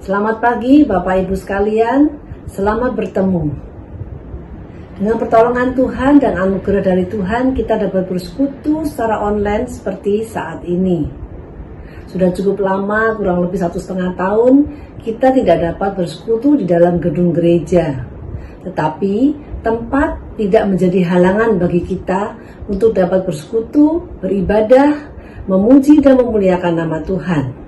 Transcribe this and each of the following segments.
Selamat pagi Bapak Ibu sekalian, selamat bertemu. Dengan pertolongan Tuhan dan anugerah dari Tuhan, kita dapat bersekutu secara online seperti saat ini. Sudah cukup lama, kurang lebih 1,5 tahun, kita tidak dapat bersekutu di dalam gedung gereja. Tetapi tempat tidak menjadi halangan bagi kita untuk dapat bersekutu, beribadah, memuji dan memuliakan nama Tuhan.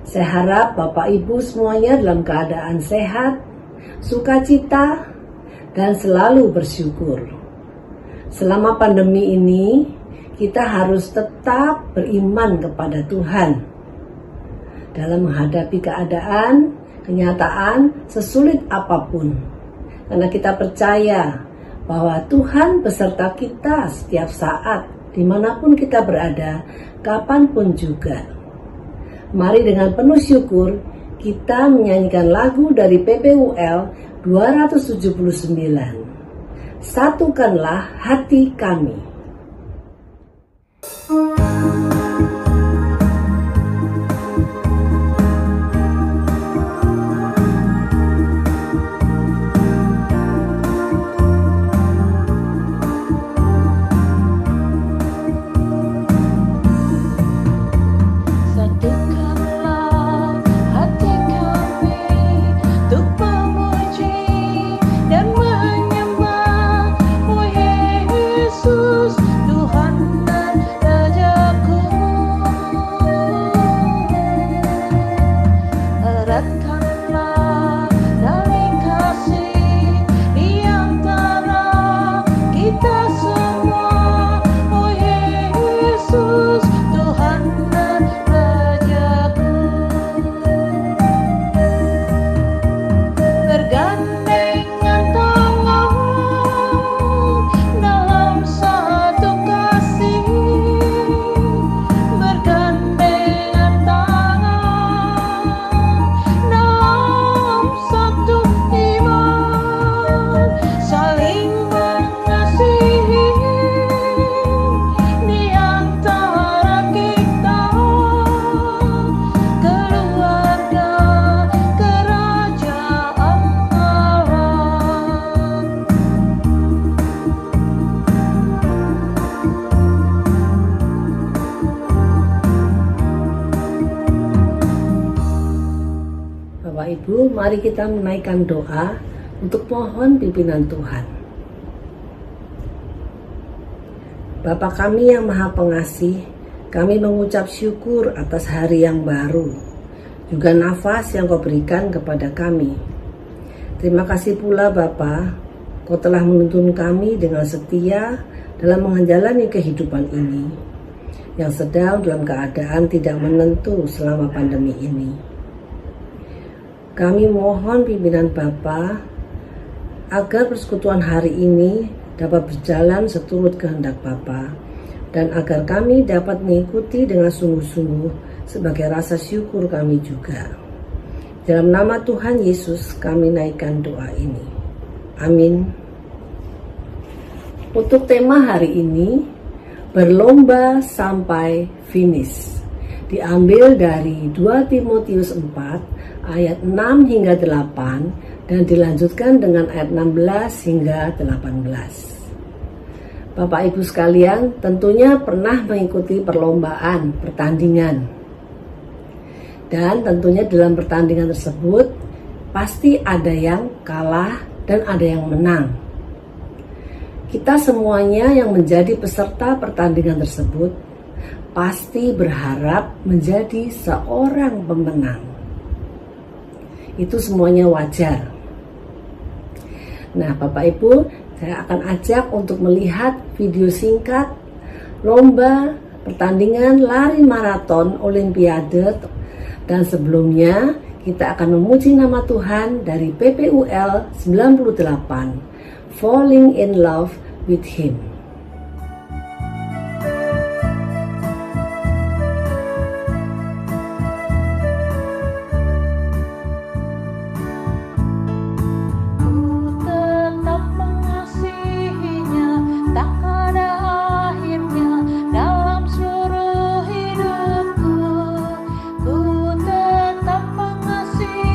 Saya harap Bapak Ibu semuanya dalam keadaan sehat, sukacita, dan selalu bersyukur. Selama pandemi ini, kita harus tetap beriman kepada Tuhan dalam menghadapi keadaan, kenyataan, sesulit apapun. Karena kita percaya bahwa Tuhan beserta kita setiap saat, dimanapun kita berada, kapanpun juga. Mari dengan penuh syukur kita menyanyikan lagu dari PPUL 279. Satukanlah hati kami. Bapak Ibu, mari kita menaikkan doa untuk mohon pimpinan Tuhan. Bapa kami yang Maha Pengasih, kami mengucap syukur atas hari yang baru, juga nafas yang Kau berikan kepada kami. Terima kasih pula Bapa, Kau telah menuntun kami dengan setia dalam menjalani kehidupan ini, yang sedang dalam keadaan tidak menentu selama pandemi ini. Kami mohon pimpinan Bapa agar persekutuan hari ini dapat berjalan seturut kehendak Bapa dan agar kami dapat mengikuti dengan sungguh-sungguh sebagai rasa syukur kami juga. Dalam nama Tuhan Yesus kami naikkan doa ini. Amin. Untuk tema hari ini, berlomba sampai finish, diambil dari 2 Timotius 4 ayat 6 hingga 8 dan dilanjutkan dengan ayat 16 hingga 18. Bapak Ibu sekalian tentunya pernah mengikuti perlombaan, pertandingan. Dan tentunya dalam pertandingan tersebut pasti ada yang kalah dan ada yang menang. Kita semuanya yang menjadi peserta pertandingan tersebut pasti berharap menjadi seorang pemenang. Itu semuanya wajar. Nah, Bapak Ibu, saya akan ajak untuk melihat video singkat lomba pertandingan lari maraton Olimpiade. Dan sebelumnya kita akan memuji nama Tuhan dari PPUL 98, Falling in Love with Him. Ku tetap mengasihi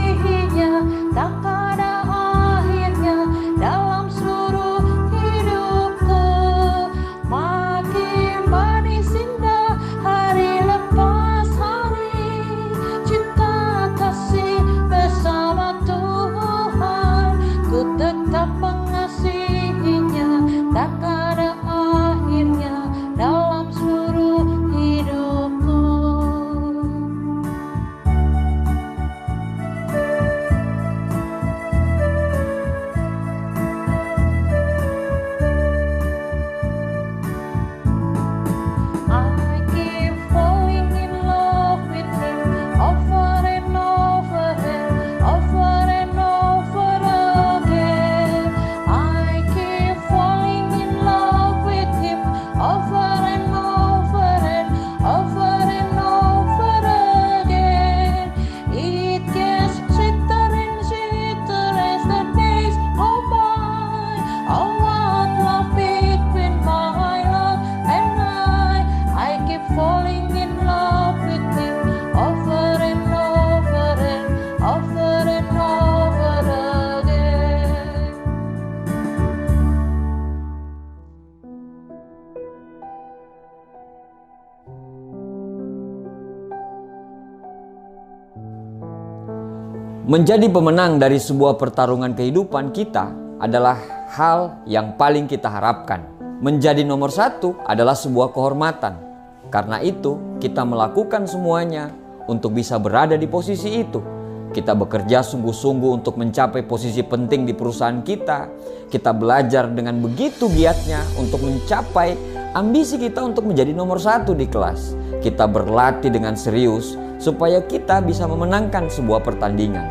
Menjadi pemenang dari sebuah pertarungan kehidupan kita adalah hal yang paling kita harapkan. Menjadi nomor satu adalah sebuah kehormatan. Karena itu, kita melakukan semuanya untuk bisa berada di posisi itu. Kita bekerja sungguh-sungguh untuk mencapai posisi penting di perusahaan kita. Kita belajar dengan begitu giatnya untuk mencapai ambisi kita untuk menjadi nomor satu di kelas. Kita berlatih dengan serius supaya kita bisa memenangkan sebuah pertandingan.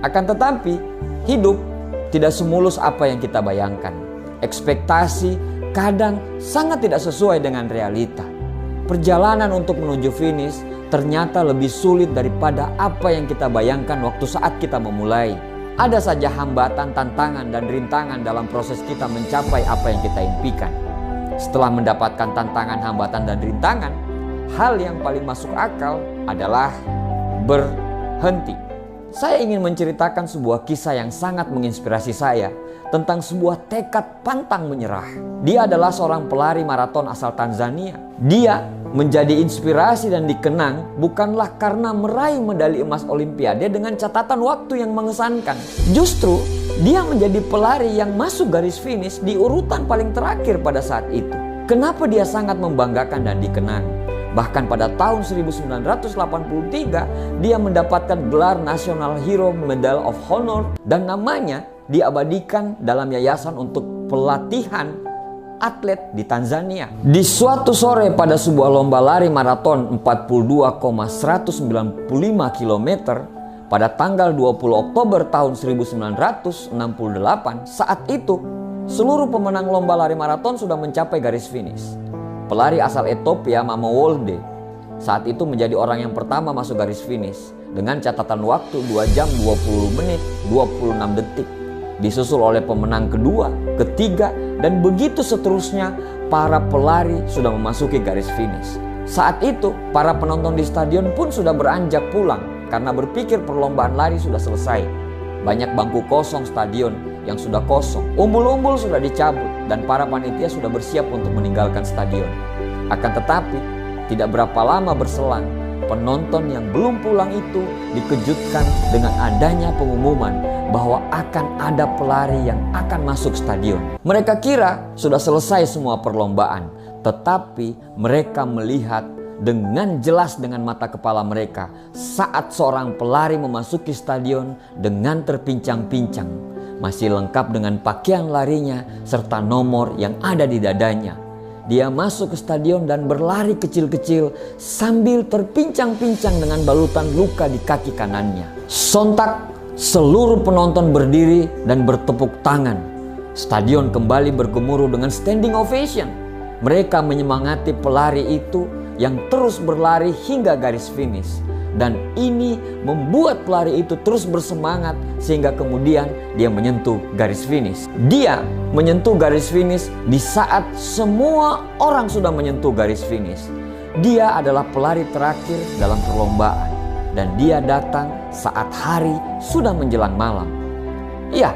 Akan tetapi, hidup tidak semulus apa yang kita bayangkan. Ekspektasi kadang sangat tidak sesuai dengan realita. Perjalanan untuk menuju finish ternyata lebih sulit daripada apa yang kita bayangkan waktu saat kita memulai. Ada saja hambatan, tantangan, dan rintangan dalam proses kita mencapai apa yang kita impikan. Setelah mendapatkan tantangan, hambatan, dan rintangan, hal yang paling masuk akal adalah berhenti. Saya ingin menceritakan sebuah kisah yang sangat menginspirasi saya tentang sebuah tekad pantang menyerah. Dia adalah seorang pelari maraton asal Tanzania. Dia menjadi inspirasi dan dikenang bukanlah karena meraih medali emas Olimpiade dengan catatan waktu yang mengesankan. Justru dia menjadi pelari yang masuk garis finish di urutan paling terakhir pada saat itu. Kenapa dia sangat membanggakan dan dikenang? Bahkan pada tahun 1983 dia mendapatkan gelar National Hero Medal of Honor dan namanya diabadikan dalam yayasan untuk pelatihan atlet di Tanzania. Di suatu sore pada sebuah lomba lari maraton 42,195 km pada tanggal 20 Oktober tahun 1968, saat itu seluruh pemenang lomba lari maraton sudah mencapai garis finish. Pelari asal Ethiopia Mama Wolde saat itu menjadi orang yang pertama masuk garis finish dengan catatan waktu 2 jam 20 menit 26 detik. Disusul oleh pemenang kedua, ketiga, dan begitu seterusnya para pelari sudah memasuki garis finish. Saat itu para penonton di stadion pun sudah beranjak pulang karena berpikir perlombaan lari sudah selesai. Banyak bangku kosong stadion yang sudah kosong, umbul-umbul sudah dicabut, dan para panitia sudah bersiap untuk meninggalkan stadion. Akan tetapi, tidak berapa lama berselang, penonton yang belum pulang itu dikejutkan dengan adanya pengumuman bahwa akan ada pelari yang akan masuk stadion. Mereka kira sudah selesai semua perlombaan, tetapi mereka melihat dengan jelas dengan mata kepala mereka saat seorang pelari memasuki stadion dengan terpincang-pincang, masih lengkap dengan pakaian larinya serta nomor yang ada di dadanya. Dia masuk ke stadion dan berlari kecil-kecil sambil terpincang-pincang dengan balutan luka di kaki kanannya. Sontak seluruh penonton berdiri dan bertepuk tangan. Stadion kembali bergemuruh dengan standing ovation. Mereka menyemangati pelari itu yang terus berlari hingga garis finish. Dan ini membuat pelari itu terus bersemangat sehingga kemudian dia menyentuh garis finish. Dia menyentuh garis finish di saat semua orang sudah menyentuh garis finish. Dia adalah pelari terakhir dalam perlombaan dan dia datang saat hari sudah menjelang malam. Iya,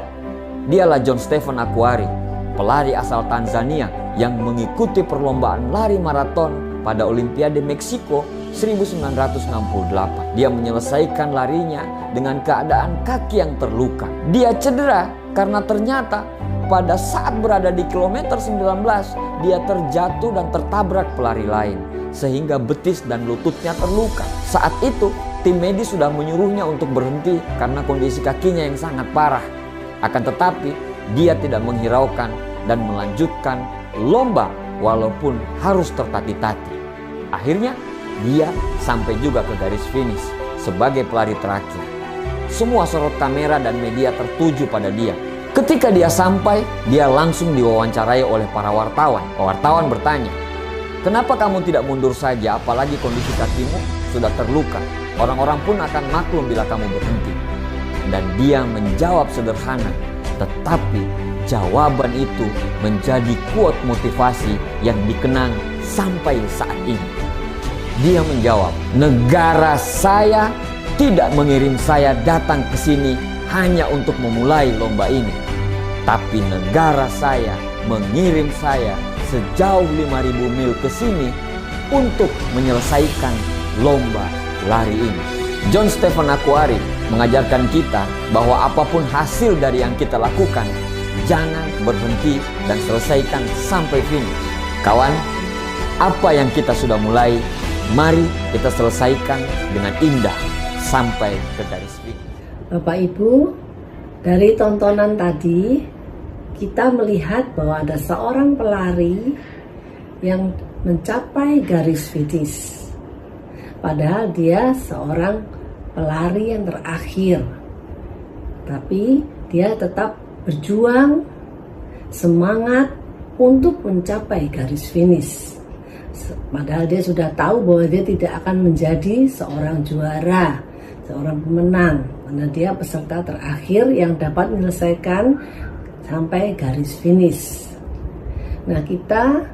dialah John Stephen Akhwari, pelari asal Tanzania yang mengikuti perlombaan lari maraton pada Olimpiade Meksiko 1968. Dia menyelesaikan larinya dengan keadaan kaki yang terluka. Dia cedera karena ternyata pada saat berada di kilometer 19 dia terjatuh dan tertabrak pelari lain sehingga betis dan lututnya terluka. Saat itu tim medis sudah menyuruhnya untuk berhenti karena kondisi kakinya yang sangat parah. Akan tetapi dia tidak menghiraukan dan melanjutkan lomba walaupun harus tertatih-tatih. Akhirnya dia sampai juga ke garis finish sebagai pelari terakhir. Semua sorot kamera dan media tertuju pada dia. Ketika dia sampai, dia langsung diwawancarai oleh para wartawan. Wartawan bertanya, "Kenapa kamu tidak mundur saja, apalagi kondisi kakimu sudah terluka? Orang-orang pun akan maklum bila kamu berhenti." Dan dia menjawab sederhana, tetapi jawaban itu menjadi quote motivasi yang dikenang sampai saat ini. Dia menjawab, "Negara saya tidak mengirim saya datang ke sini hanya untuk memulai lomba ini. Tapi negara saya mengirim saya sejauh 5.000 mil ke sini untuk menyelesaikan lomba lari ini." John Stephen Akhwari mengajarkan kita bahwa apapun hasil dari yang kita lakukan, jangan berhenti dan selesaikan sampai finish. Kawan, apa yang kita sudah mulai, mari kita selesaikan dengan indah sampai ke garis finish. Bapak Ibu, dari tontonan tadi kita melihat bahwa ada seorang pelari yang mencapai garis finish. Padahal dia seorang pelari yang terakhir. Tapi dia tetap berjuang, semangat untuk mencapai garis finish. Padahal dia sudah tahu bahwa dia tidak akan menjadi seorang juara, seorang pemenang, karena dia peserta terakhir yang dapat menyelesaikan sampai garis finish. Nah, kita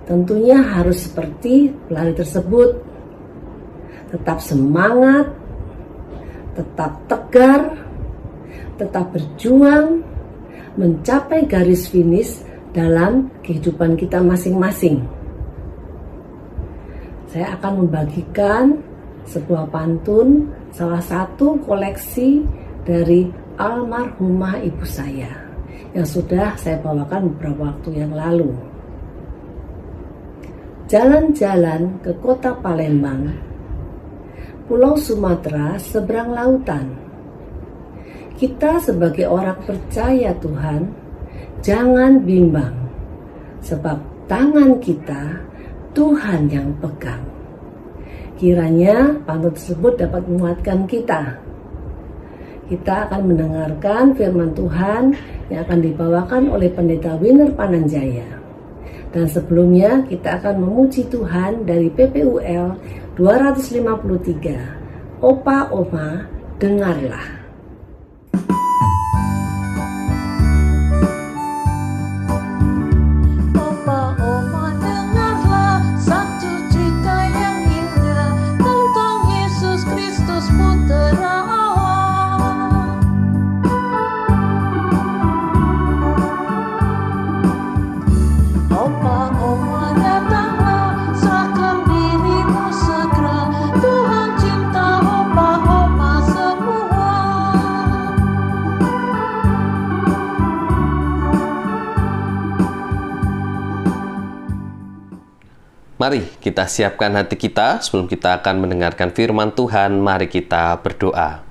tentunya harus seperti pelari tersebut, tetap semangat, tetap tegar, tetap berjuang mencapai garis finish dalam kehidupan kita masing-masing. Saya akan membagikan sebuah pantun, salah satu koleksi dari almarhumah ibu saya yang sudah saya bawakan beberapa waktu yang lalu. Jalan-jalan ke kota Palembang, Pulau Sumatera seberang lautan. Kita sebagai orang percaya Tuhan, jangan bimbang, sebab tangan kita Tuhan yang pegang. Kiranya pantun tersebut dapat menguatkan kita. Kita akan mendengarkan firman Tuhan yang akan dibawakan oleh Pendeta Winner Pananjaya. Dan sebelumnya kita akan memuji Tuhan dari PPUL 253. Opa Oma, dengarlah. Mari kita siapkan hati kita sebelum kita akan mendengarkan firman Tuhan. Mari kita berdoa.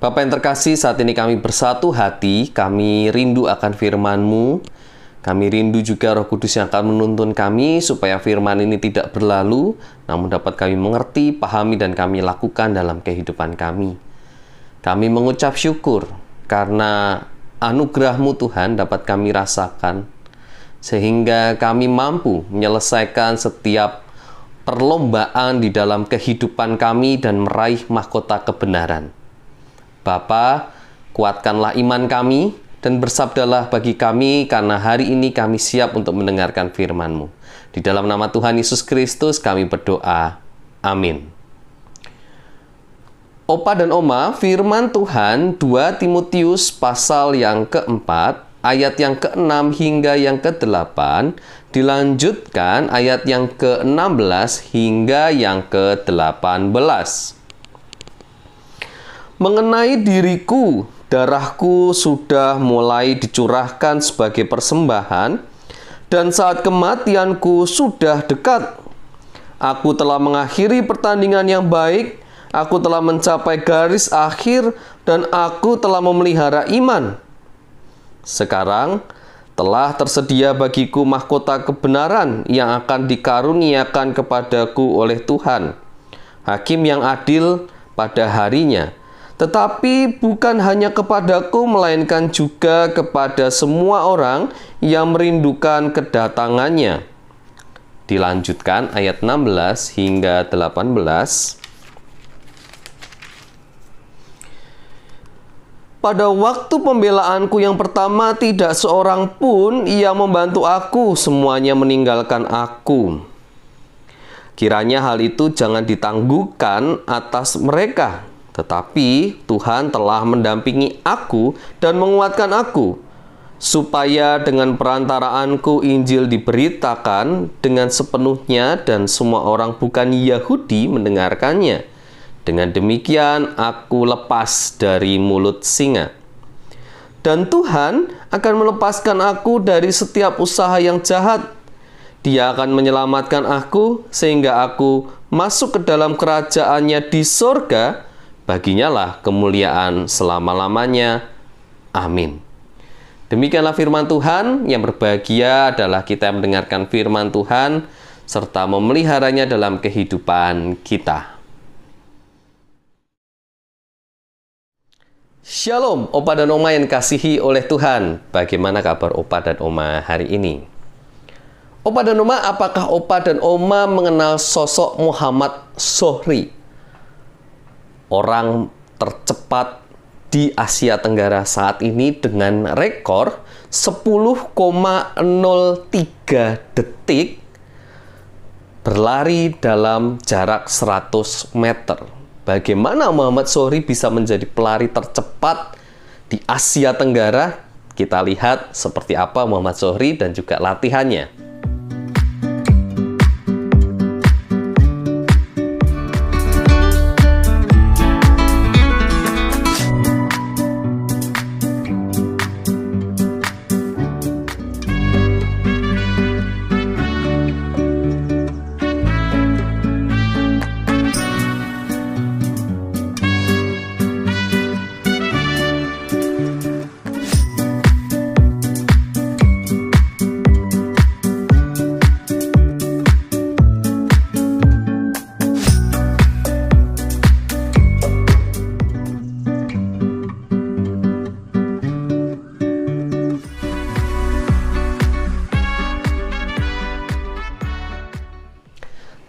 Bapa yang terkasih, saat ini kami bersatu hati, kami rindu akan firman-Mu. Kami rindu juga Roh Kudus yang akan menuntun kami supaya firman ini tidak berlalu, namun dapat kami mengerti, pahami, dan kami lakukan dalam kehidupan kami. Kami mengucap syukur karena anugerah-Mu Tuhan dapat kami rasakan, sehingga kami mampu menyelesaikan setiap perlombaan di dalam kehidupan kami dan meraih mahkota kebenaran. Bapa, kuatkanlah iman kami dan bersabdalah bagi kami, karena hari ini kami siap untuk mendengarkan firman-Mu. Di dalam nama Tuhan Yesus Kristus kami berdoa. Amin. Opa dan Oma, firman Tuhan 2 Timotius pasal yang keempat, ayat yang ke-6 hingga yang ke-8, dilanjutkan ayat yang ke-16 hingga yang ke-18. Mengenai diriku, darahku sudah mulai dicurahkan sebagai persembahan, dan saat kematianku sudah dekat. Aku telah mengakhiri pertandingan yang baik, aku telah mencapai garis akhir, dan aku telah memelihara iman. Sekarang telah tersedia bagiku mahkota kebenaran yang akan dikaruniakan kepadaku oleh Tuhan, Hakim yang adil pada harinya. Tetapi bukan hanya kepadaku, melainkan juga kepada semua orang yang merindukan kedatangannya. Dilanjutkan ayat 16 hingga 18. Pada waktu pembelaanku yang pertama, tidak seorang pun yang membantu aku, semuanya meninggalkan aku. Kiranya hal itu jangan ditangguhkan atas mereka, tetapi Tuhan telah mendampingi aku dan menguatkan aku, supaya dengan perantaraanku Injil diberitakan dengan sepenuhnya dan semua orang bukan Yahudi mendengarkannya. Dengan demikian aku lepas dari mulut singa. Dan Tuhan akan melepaskan aku dari setiap usaha yang jahat. Dia akan menyelamatkan aku sehingga aku masuk ke dalam kerajaannya di sorga. Baginya lah kemuliaan selama-lamanya. Amin. Demikianlah firman Tuhan. Yang berbahagia adalah kita yang mendengarkan firman Tuhan serta memeliharanya dalam kehidupan kita. Shalom, Opa dan Oma yang dikasihi oleh Tuhan. Bagaimana kabar Opa dan Oma hari ini? Opa dan Oma, apakah Opa dan Oma mengenal sosok Muhammad Zohri? Orang tercepat di Asia Tenggara saat ini dengan rekor 10,03 detik berlari dalam jarak 100 meter. Bagaimana Muhammad Zohri bisa menjadi pelari tercepat di Asia Tenggara? Kita lihat seperti apa Muhammad Zohri dan juga latihannya.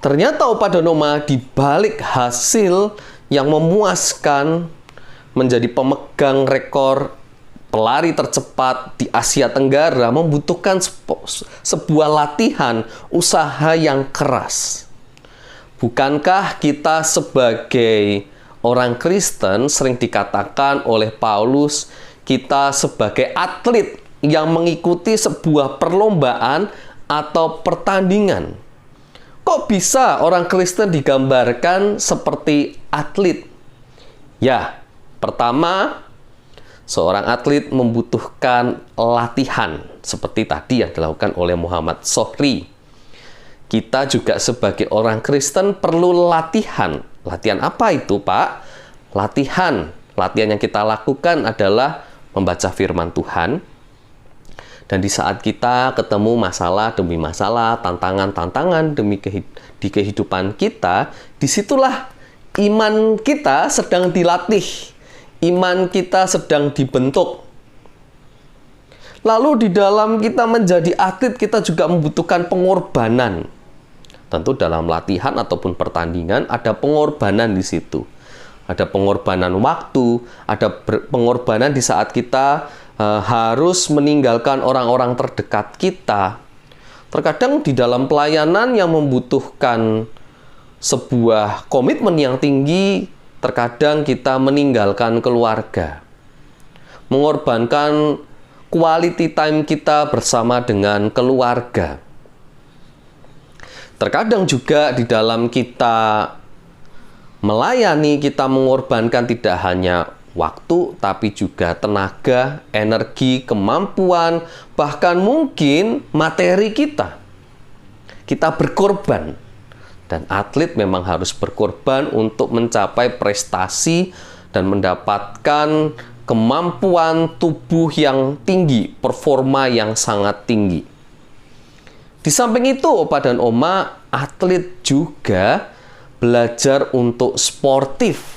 Ternyata Opa dan Oma, di balik hasil yang memuaskan menjadi pemegang rekor pelari tercepat di Asia Tenggara membutuhkan sebuah latihan usaha yang keras. Bukankah kita sebagai orang Kristen sering dikatakan oleh Paulus kita sebagai atlet yang mengikuti sebuah perlombaan atau pertandingan? Kok bisa orang Kristen digambarkan seperti atlet? Ya, pertama, seorang atlet membutuhkan latihan seperti tadi yang dilakukan oleh Muhammad Zohri. Kita juga sebagai orang Kristen perlu latihan. Latihan apa itu, Pak? Latihan yang kita lakukan adalah membaca firman Tuhan. Dan di saat kita ketemu masalah demi masalah, tantangan-tantangan di kehidupan kita, disitulah iman kita sedang dilatih, iman kita sedang dibentuk. Lalu di dalam kita menjadi atlet, kita juga membutuhkan pengorbanan. Tentu dalam latihan ataupun pertandingan ada pengorbanan di situ. Ada pengorbanan waktu, ada pengorbanan di saat kita harus meninggalkan orang-orang terdekat kita. Terkadang di dalam pelayanan yang membutuhkan sebuah komitmen yang tinggi, terkadang kita meninggalkan keluarga. Mengorbankan quality time kita bersama dengan keluarga. Terkadang juga di dalam kita melayani, kita mengorbankan tidak hanya waktu, tapi juga tenaga, energi, kemampuan, bahkan mungkin materi kita. Kita berkorban. Dan atlet memang harus berkorban untuk mencapai prestasi dan mendapatkan kemampuan tubuh yang tinggi, performa yang sangat tinggi. Di samping itu, Opa dan Oma, atlet juga belajar untuk sportif,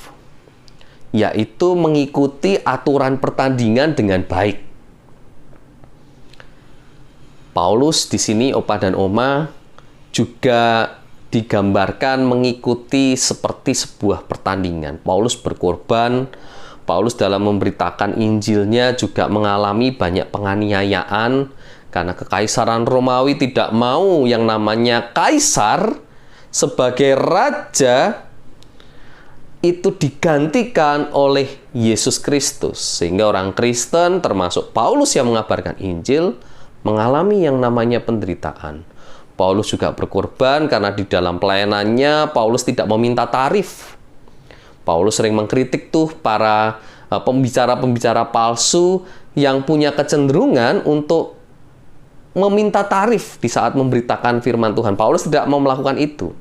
yaitu mengikuti aturan pertandingan dengan baik. Paulus di sini, Opa dan Oma, juga digambarkan mengikuti seperti sebuah pertandingan. Paulus berkorban, Paulus dalam memberitakan Injilnya juga mengalami banyak penganiayaan, karena kekaisaran Romawi tidak mau yang namanya kaisar sebagai raja itu digantikan oleh Yesus Kristus. Sehingga orang Kristen termasuk Paulus yang mengabarkan Injil mengalami yang namanya penderitaan. Paulus juga berkorban karena di dalam pelayanannya Paulus tidak meminta tarif. Paulus sering mengkritik tuh para pembicara-pembicara palsu yang punya kecenderungan untuk meminta tarif di saat memberitakan firman Tuhan. Paulus tidak mau melakukan itu.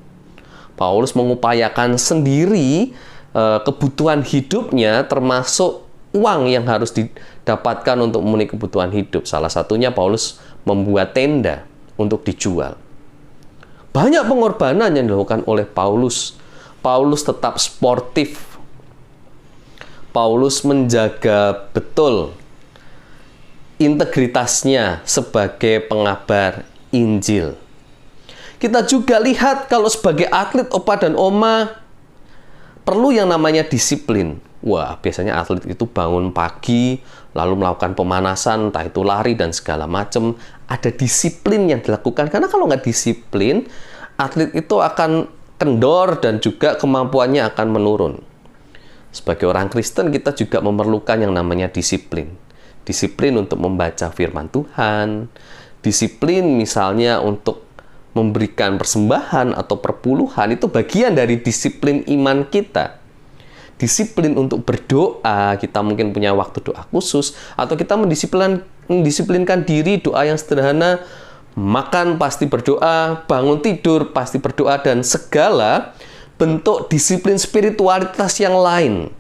Paulus mengupayakan sendiri kebutuhan hidupnya, termasuk uang yang harus didapatkan untuk memenuhi kebutuhan hidup. Salah satunya Paulus membuat tenda untuk dijual. Banyak pengorbanan yang dilakukan oleh Paulus. Paulus tetap sportif. Paulus menjaga betul integritasnya sebagai pengabar Injil. Kita juga lihat kalau sebagai atlet Opa dan Oma perlu yang namanya disiplin. Wah, biasanya atlet itu bangun pagi, lalu melakukan pemanasan, entah itu lari dan segala macam. Ada disiplin yang dilakukan, karena kalau nggak disiplin, atlet itu akan kendor dan juga kemampuannya akan menurun. Sebagai orang Kristen, kita juga memerlukan yang namanya disiplin. Disiplin untuk membaca firman Tuhan, disiplin misalnya untuk memberikan persembahan atau perpuluhan, itu bagian dari disiplin iman kita. Disiplin untuk berdoa, kita mungkin punya waktu doa khusus, atau kita mendisiplinkan diri doa yang sederhana, makan pasti berdoa, bangun tidur pasti berdoa, dan segala bentuk disiplin spiritualitas yang lain.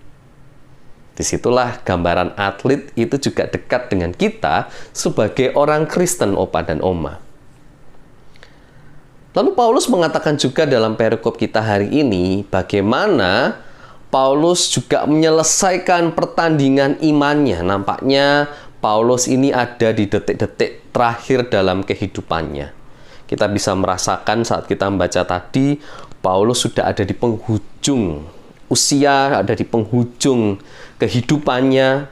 Disitulah gambaran atlet itu juga dekat dengan kita sebagai orang Kristen, Opa dan Oma. Lalu Paulus mengatakan juga dalam perikop kita hari ini, bagaimana Paulus juga menyelesaikan pertandingan imannya. Nampaknya Paulus ini ada di detik-detik terakhir dalam kehidupannya. Kita bisa merasakan saat kita membaca tadi, Paulus sudah ada di penghujung usia, ada di penghujung kehidupannya.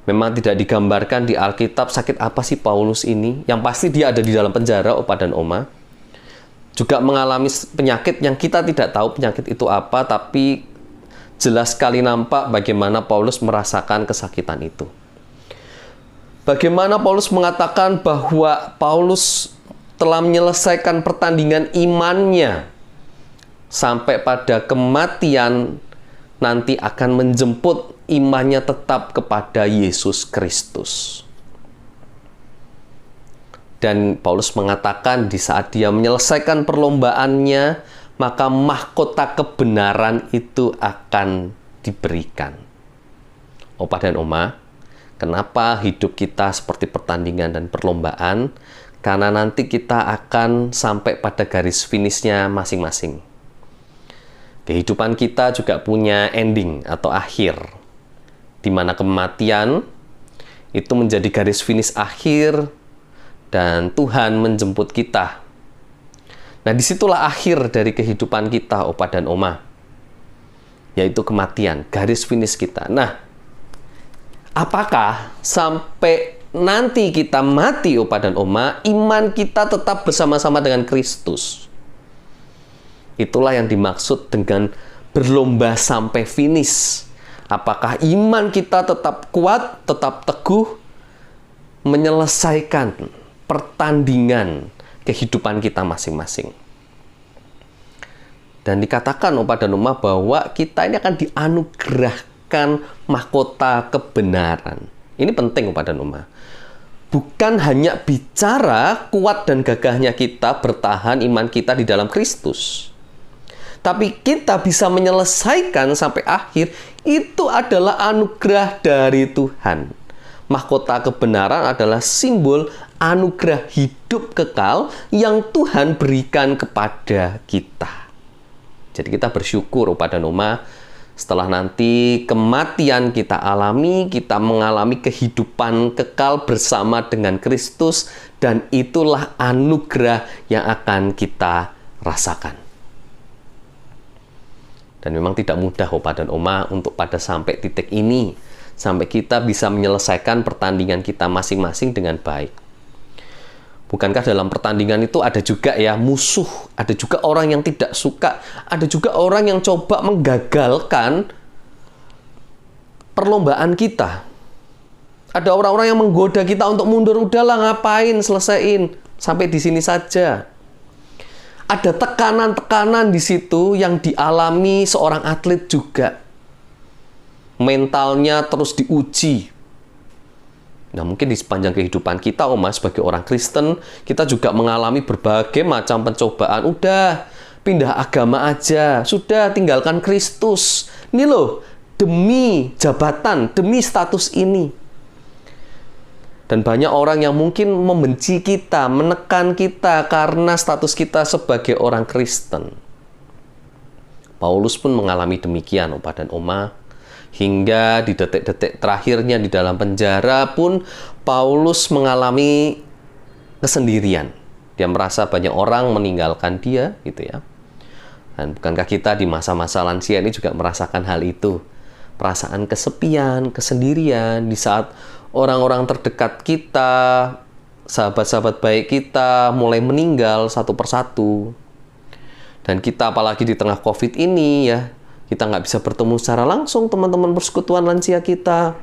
Memang tidak digambarkan di Alkitab sakit apa sih Paulus ini. Yang pasti dia ada di dalam penjara, Opa dan Oma. Juga mengalami penyakit yang kita tidak tahu penyakit itu apa, tapi jelas sekali nampak bagaimana Paulus merasakan kesakitan itu. Bagaimana Paulus mengatakan bahwa Paulus telah menyelesaikan pertandingan imannya sampai pada kematian, nanti akan menjemput imannya tetap kepada Yesus Kristus. Dan Paulus mengatakan di saat dia menyelesaikan perlombaannya, maka mahkota kebenaran itu akan diberikan. Opa dan Oma, kenapa hidup kita seperti pertandingan dan perlombaan? Karena nanti kita akan sampai pada garis finishnya masing-masing. Kehidupan kita juga punya ending atau akhir, di mana kematian itu menjadi garis finish akhir dan Tuhan menjemput kita. Nah, disitulah akhir dari kehidupan kita, Opa dan Oma, yaitu kematian, garis finish kita. Nah, apakah sampai nanti kita mati, Opa dan Oma, iman kita tetap bersama-sama dengan Kristus? Itulah yang dimaksud dengan berlomba sampai finish. Apakah iman kita tetap kuat, tetap teguh, menyelesaikan pertandingan kehidupan kita masing-masing. Dan dikatakan, Opa dan Oma, bahwa kita ini akan dianugerahkan mahkota kebenaran. Ini penting, Opa dan Oma. Bukan hanya bicara kuat dan gagahnya kita bertahan iman kita di dalam Kristus, tapi kita bisa menyelesaikan sampai akhir. Itu adalah anugerah dari Tuhan. Mahkota kebenaran adalah simbol anugerah hidup kekal yang Tuhan berikan kepada kita. Jadi kita bersyukur, Opa dan Oma, setelah nanti kematian kita alami, kita mengalami kehidupan kekal bersama dengan Kristus, dan itulah anugerah yang akan kita rasakan. Dan memang tidak mudah, Opa dan Oma, untuk pada sampai titik ini, sampai kita bisa menyelesaikan pertandingan kita masing-masing dengan baik. Bukankah dalam pertandingan itu ada juga ya musuh, ada juga orang yang tidak suka, ada juga orang yang coba menggagalkan perlombaan kita. Ada orang-orang yang menggoda kita untuk mundur, udahlah ngapain, selesaiin, sampai di sini saja. Ada tekanan-tekanan di situ yang dialami seorang atlet juga. Mentalnya terus diuji. Nah, mungkin di sepanjang kehidupan kita, sebagai orang Kristen, kita juga mengalami berbagai macam pencobaan. Udah, pindah agama aja. Sudah, tinggalkan Kristus. Ini loh, demi jabatan, demi status ini. Dan banyak orang yang mungkin membenci kita, menekan kita karena status kita sebagai orang Kristen. Paulus pun mengalami demikian, Opa dan Oma. Hingga di detik-detik terakhirnya di dalam penjara pun Paulus mengalami kesendirian. Dia merasa banyak orang meninggalkan dia, gitu ya. Dan bukankah kita di masa-masa lansia ini juga merasakan hal itu? Perasaan kesepian, kesendirian di saat orang-orang terdekat kita, sahabat-sahabat baik kita mulai meninggal satu persatu. Dan kita apalagi di tengah COVID ini ya, kita nggak bisa bertemu secara langsung teman-teman persekutuan lansia kita.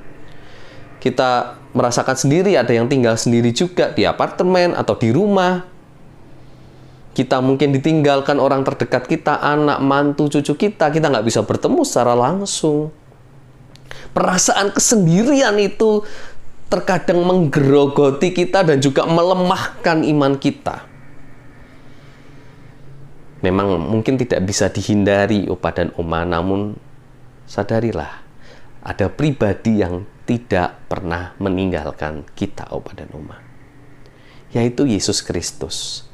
Kita merasakan sendiri, ada yang tinggal sendiri juga di apartemen atau di rumah. Kita mungkin ditinggalkan orang terdekat kita, anak, mantu, cucu kita nggak bisa bertemu secara langsung. Perasaan kesendirian itu terkadang menggerogoti kita dan juga melemahkan iman kita. Memang mungkin tidak bisa dihindari, Opa dan Oma, namun sadarilah, ada pribadi yang tidak pernah meninggalkan kita, Opa dan Oma, yaitu Yesus Kristus.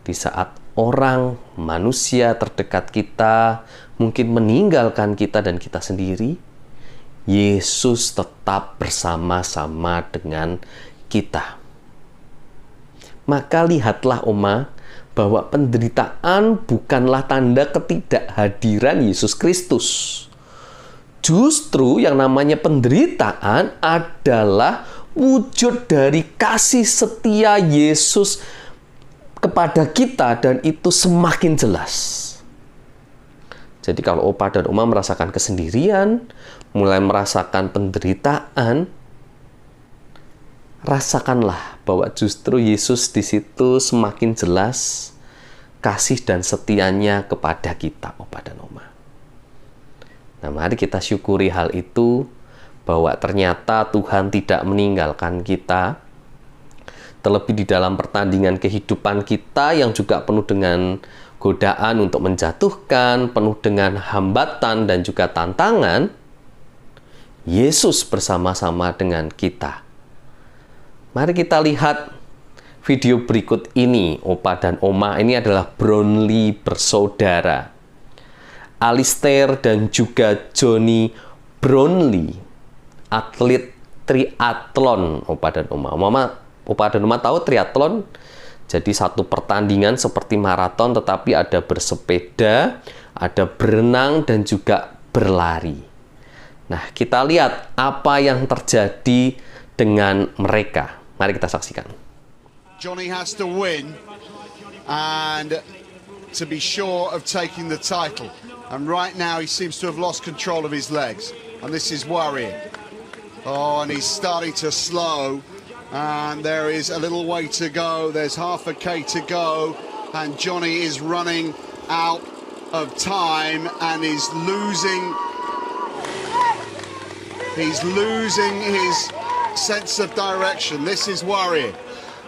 Di saat orang, manusia terdekat kita mungkin meninggalkan kita dan kita sendiri, Yesus tetap bersama-sama dengan kita. Maka lihatlah, Oma, bahwa penderitaan bukanlah tanda ketidakhadiran Yesus Kristus. Justru yang namanya penderitaan adalah wujud dari kasih setia Yesus kepada kita, dan itu semakin jelas. Jadi kalau Opa dan Oma merasakan kesendirian, mulai merasakan penderitaan, rasakanlah bahwa justru Yesus di situ semakin jelas kasih dan setianya kepada kita, Opa dan Oma. Nah, mari kita syukuri hal itu, bahwa ternyata Tuhan tidak meninggalkan kita, terlebih di dalam pertandingan kehidupan kita yang juga penuh dengan godaan untuk menjatuhkan, penuh dengan hambatan dan juga tantangan. Yesus bersama-sama dengan kita. Mari kita lihat video berikut ini, Opa dan Oma. Ini adalah Brownlee bersaudara. Alistair dan juga Johnny Brownlee, atlet triathlon, Opa dan Oma. Opa dan Oma tahu triathlon? Jadi satu pertandingan seperti maraton, tetapi ada bersepeda, ada berenang, dan juga berlari. Nah, kita lihat apa yang terjadi dengan mereka. Mari kita saksikan. Johnny has to win and to be sure of taking the title. And right now he seems to have lost control of his legs. And this is worrying. Oh, and he's starting to slow. And there is a little way to go. There's half a K to go. And Johnny is running out of time and is losing. He's losing his sense of direction. This is worrying.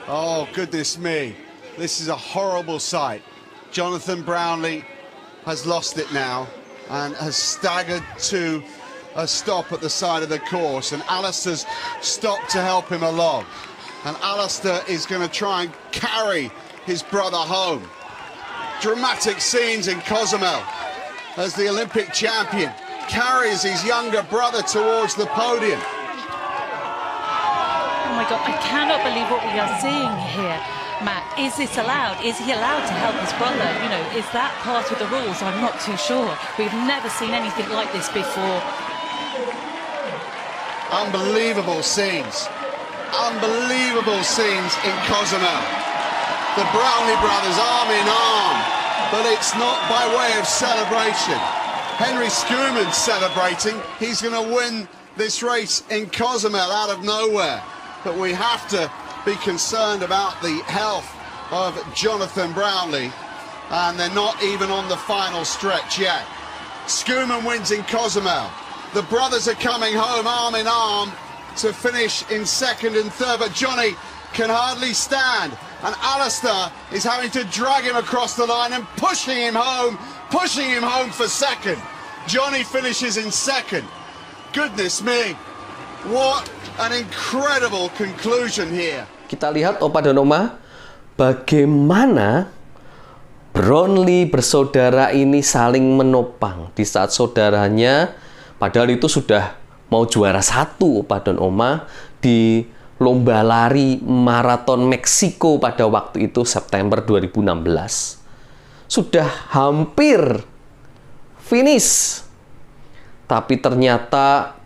Oh, goodness me. This is a horrible sight. Jonathan Brownlee has lost it now and has staggered to a stop at the side of the course. And Alistair's stopped to help him along. And Alistair is going to try and carry his brother home. Dramatic scenes in Cozumel as the Olympic champion carries his younger brother towards the podium. Oh my God, I cannot believe what we are seeing here, Matt. Is this allowed? Is he allowed to help his brother? You know, is that part of the rules? I'm not too sure. We've never seen anything like this before. Unbelievable scenes. Unbelievable scenes in Cozumel. The Brownlee brothers arm in arm, but it's not by way of celebration. Henry Schumann celebrating. He's going to win this race in Cozumel out of nowhere. But we have to be concerned about the health of Jonathan Brownlee. and they're not even on the final stretch yet. Schoeman wins in Cozumel. The brothers are coming home arm in arm to finish in second and third, but Johnny can hardly stand, and Alistair is having to drag him across the line and pushing him home for second. Johnny finishes in second. Goodness me, what an incredible conclusion here. Kita lihat Opa dan Oma, bagaimana Brownlee bersaudara ini saling menopang di saat saudaranya, padahal itu sudah mau juara 1 Opa dan Oma di lomba lari maraton Meksiko pada waktu itu September 2016. Sudah hampir finish, tapi ternyata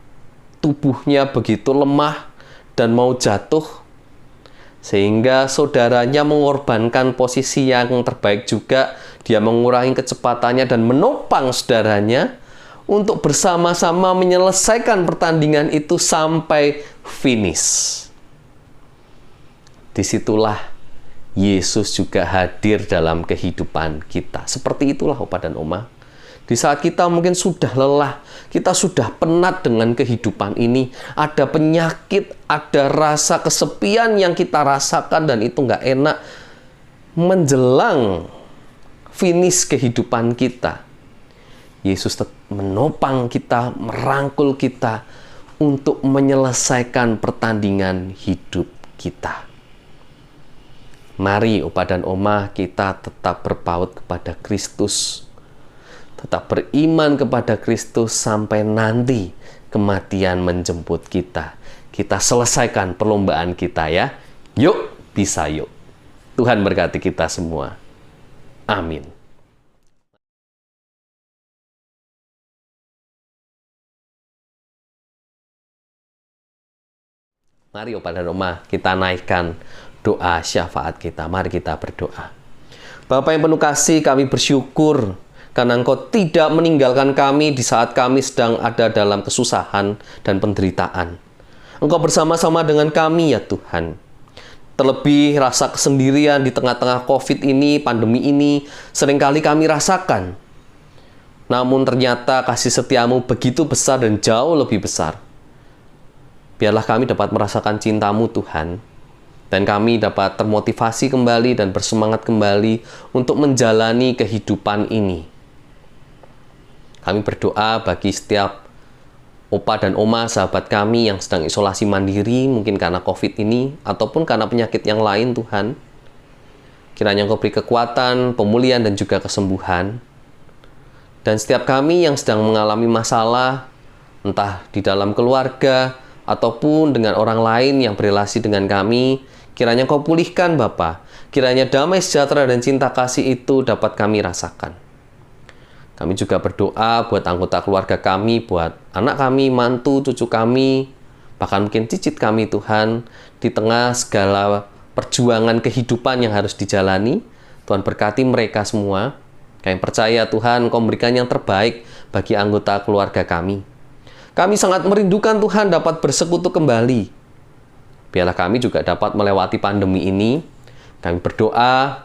tubuhnya begitu lemah dan mau jatuh, sehingga saudaranya mengorbankan posisi yang terbaik juga. Dia mengurangi kecepatannya dan menopang saudaranya untuk bersama-sama menyelesaikan pertandingan itu sampai finish. Disitulah Yesus juga hadir dalam kehidupan kita. Seperti itulah Opa dan Oma. Di saat kita mungkin sudah lelah, kita sudah penat dengan kehidupan ini, ada penyakit, ada rasa kesepian yang kita rasakan dan itu nggak enak. Menjelang finish kehidupan kita, Yesus menopang kita, merangkul kita untuk menyelesaikan pertandingan hidup kita. Mari Opa dan Oma, kita tetap berpaut kepada Kristus, tetap beriman kepada Kristus sampai nanti kematian menjemput kita. Kita selesaikan perlombaan kita ya. Yuk, bisa yuk. Tuhan berkati kita semua. Amin. Mari Opa dan Oma, kita naikkan doa syafaat kita. Mari kita berdoa. Bapa yang penuh kasih, kami bersyukur karena Engkau tidak meninggalkan kami di saat kami sedang ada dalam kesusahan dan penderitaan. Engkau bersama-sama dengan kami ya Tuhan. Terlebih rasa kesendirian di tengah-tengah COVID ini, pandemi ini, seringkali kami rasakan. Namun ternyata kasih setiamu begitu besar dan jauh lebih besar. Biarlah kami dapat merasakan cintamu Tuhan. Dan kami dapat termotivasi kembali dan bersemangat kembali untuk menjalani kehidupan ini. Kami berdoa bagi setiap Opa dan Oma, sahabat kami yang sedang isolasi mandiri, mungkin karena COVID ini, ataupun karena penyakit yang lain Tuhan. Kiranya Engkau beri kekuatan, pemulihan, dan juga kesembuhan. Dan setiap kami yang sedang mengalami masalah, entah di dalam keluarga, ataupun dengan orang lain yang berrelasi dengan kami, kiranya Engkau pulihkan Bapa. Kiranya damai sejahtera dan cinta kasih itu dapat kami rasakan. Kami juga berdoa buat anggota keluarga kami, buat anak kami, mantu, cucu kami, bahkan mungkin cicit kami Tuhan, di tengah segala perjuangan kehidupan yang harus dijalani. Tuhan berkati mereka semua. Kami percaya Tuhan Engkau memberikan yang terbaik bagi anggota keluarga kami. Kami sangat merindukan Tuhan dapat bersekutu kembali. Biarlah kami juga dapat melewati pandemi ini. Kami berdoa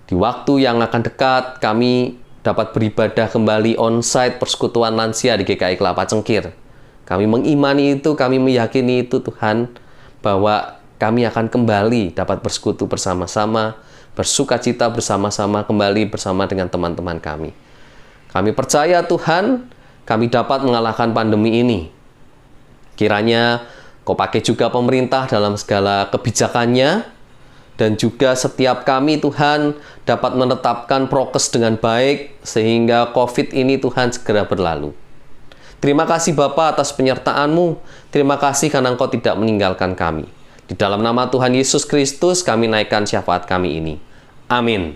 di waktu yang akan dekat kami dapat beribadah kembali on-site persekutuan lansia di GKI Kelapa Cengkir. Kami mengimani itu, kami meyakini itu Tuhan, bahwa kami akan kembali dapat bersekutu bersama-sama, bersuka cita bersama-sama kembali bersama dengan teman-teman kami. Kami percaya Tuhan, kami dapat mengalahkan pandemi ini. Kiranya Kau pakai juga pemerintah dalam segala kebijakannya, dan juga setiap kami Tuhan dapat menetapkan prokes dengan baik, sehingga COVID ini Tuhan segera berlalu. Terima kasih Bapa atas penyertaan-Mu. Terima kasih karena Engkau tidak meninggalkan kami. Di dalam nama Tuhan Yesus Kristus kami naikkan syafaat kami ini. Amin.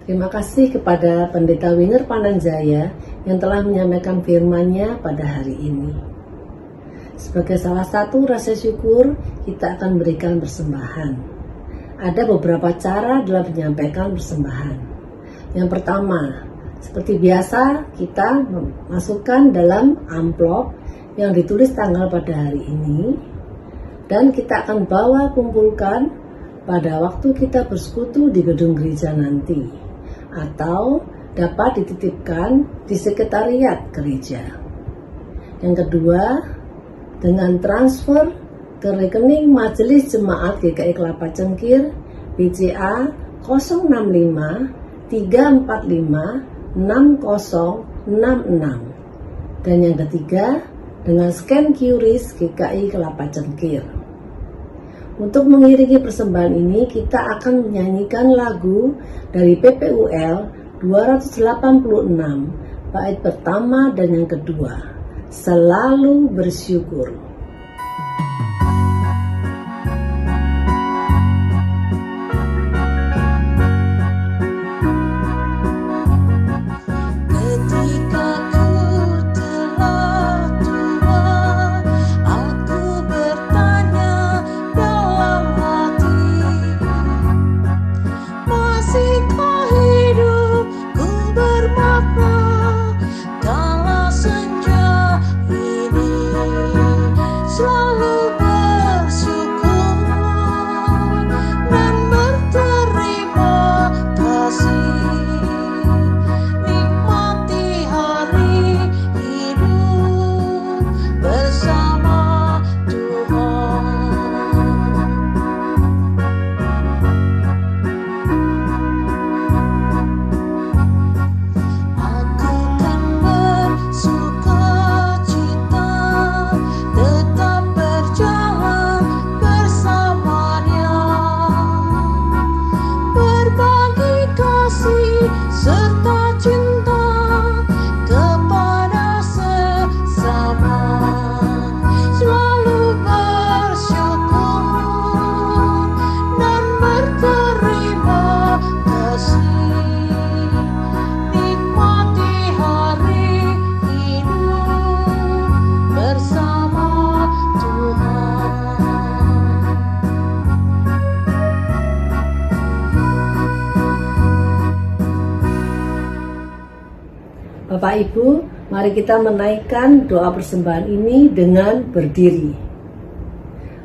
Terima kasih kepada Pendeta Winger Pananjaya yang telah menyampaikan firman-Nya pada hari ini. Sebagai salah satu rasa syukur, kita akan berikan persembahan. Ada beberapa cara dalam menyampaikan persembahan. Yang pertama, seperti biasa, kita masukkan dalam amplop yang ditulis tanggal pada hari ini, dan kita akan kumpulkan pada waktu kita bersekutu di gedung gereja nanti. atau dapat dititipkan di sekretariat gereja. Yang kedua, dengan transfer ke rekening Majelis Jemaat GKI Kelapa Cengkir BCA 065 345 6066. Dan yang ketiga, dengan scan QRIS GKI Kelapa Cengkir. Untuk mengiringi persembahan ini, kita akan menyanyikan lagu dari PPUL 286, bait pertama dan yang kedua, Selalu Bersyukur. Bapak Ibu, mari kita menaikkan doa persembahan ini dengan berdiri.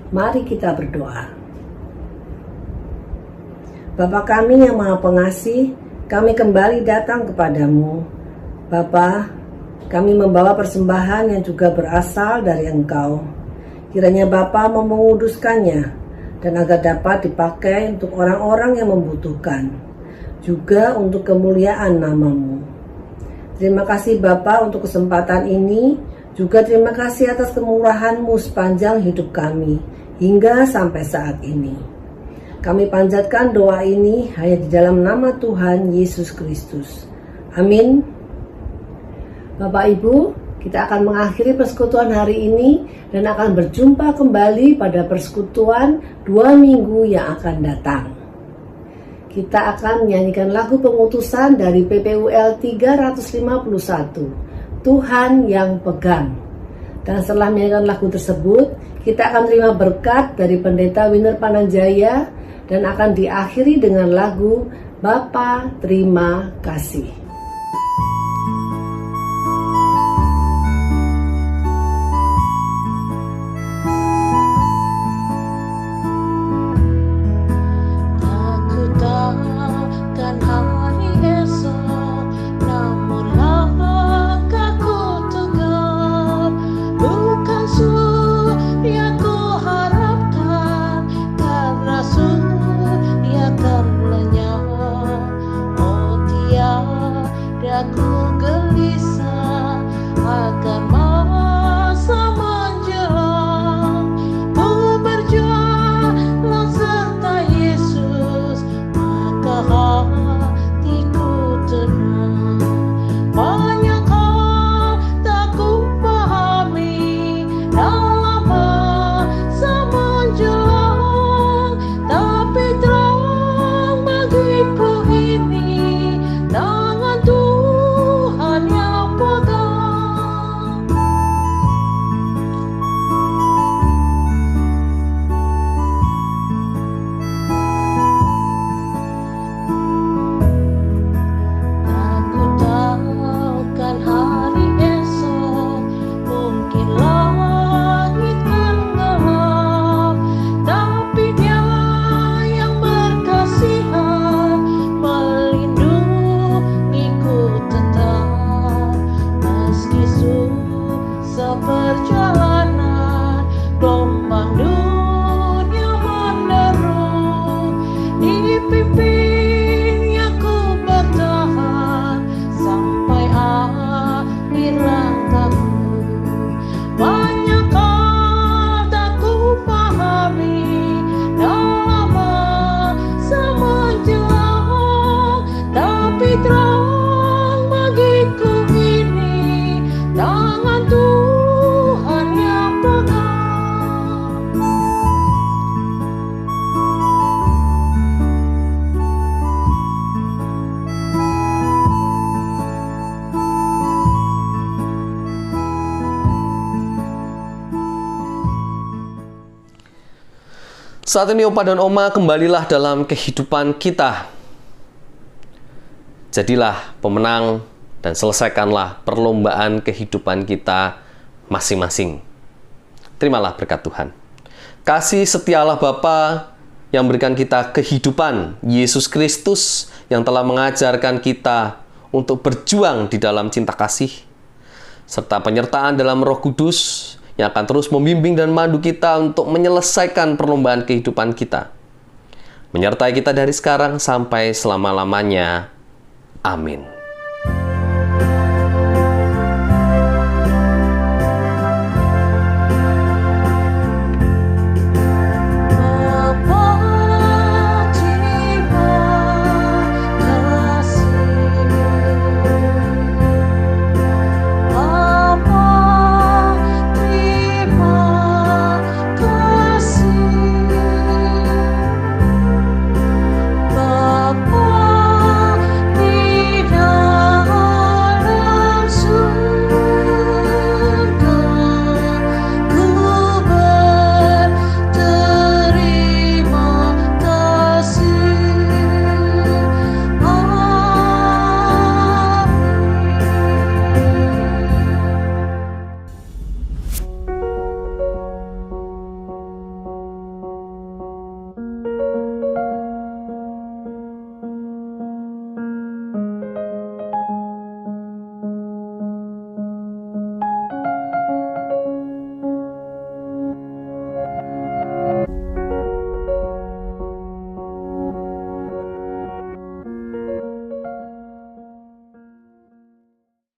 Mari kita berdoa. Bapa kami yang Maha Pengasih, kami kembali datang kepadamu. Bapa, kami membawa persembahan yang juga berasal dari Engkau. Kiranya Bapa mau menguduskannya dan agar dapat dipakai untuk orang-orang yang membutuhkan, juga untuk kemuliaan nama-Mu. Terima kasih Bapa untuk kesempatan ini, juga terima kasih atas kemurahan-Mu sepanjang hidup kami, hingga sampai saat ini. Kami panjatkan doa ini hanya di dalam nama Tuhan Yesus Kristus. Amin. Bapak Ibu, kita akan mengakhiri persekutuan hari ini dan akan berjumpa kembali pada persekutuan 2 minggu yang akan datang. Kita akan menyanyikan lagu pengutusan dari PPUL 351, Tuhan yang Pegang. Dan setelah menyanyikan lagu tersebut, kita akan terima berkat dari Pendeta Winner Pananjaya dan akan diakhiri dengan lagu Bapa Terima Kasih. Terlenyap, oh tiada Saat ini Opa dan Oma, kembalilah dalam kehidupan kita. Jadilah pemenang dan selesaikanlah perlombaan kehidupan kita masing-masing. Terimalah berkat Tuhan. Kasih setialah Bapa yang berikan kita kehidupan, Yesus Kristus yang telah mengajarkan kita untuk berjuang di dalam cinta kasih, serta penyertaan dalam Roh Kudus yang akan terus membimbing dan memandu kita untuk menyelesaikan perlombaan kehidupan kita, menyertai kita dari sekarang sampai selama-lamanya. Amin.